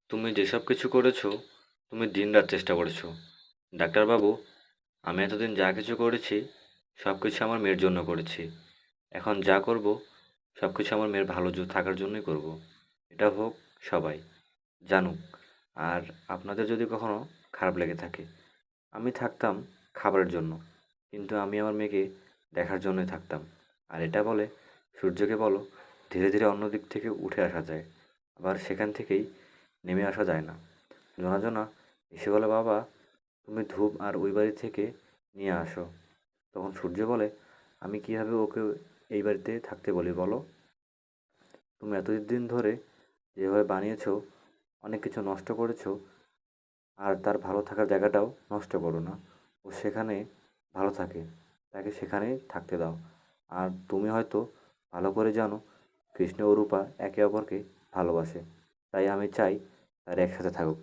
তুমি যেসব কিছু করেছো, তুমি দিনরাত চেষ্টা করেছো। ডাক্তারবাবু, আমি এতদিন যা কিছু করেছি, সব কিছু আমার মেয়ের জন্য করেছি। এখন যা করব, সব কিছু আমার মেয়ের ভালো থাকার জন্যই করব। এটা হোক সবাই জানুক। আর আপনাদের যদি কখনো খারাপ লেগে থাকে, আমি থাকতাম খাবারের জন্য, কিন্তু আমি আমার মেয়েকে দেখার জন্যই থাকতাম। আর এটা বলে সূর্যকে বলো ধীরে ধীরে অন্য দিক থেকে উঠে আসা যায়, আবার সেখান থেকেই নেমে আসা যায় না। জনা এসে বলে, বাবা তুমি ধূপ আর ওই বাড়ি থেকে নিয়ে আসো। তখন সূর্য বলে, আমি কীভাবে ওকে এই বাড়িতে থাকতে বলি বলো? তুমি এতদিন ধরে যেভাবে বানিয়েছো, অনেক কিছু নষ্ট করেছো, আর তার ভালো থাকার জায়গাটাও নষ্ট করো না। ও সেখানে ভালো থাকে, তাকে সেখানেই থাকতে দাও। আর তুমি হয়তো ভালো করে জানো কৃষ্ণ ও রূপা একে অপরকে ভালোবাসে, তাই আমি চাই তারা একসাথে থাকুক।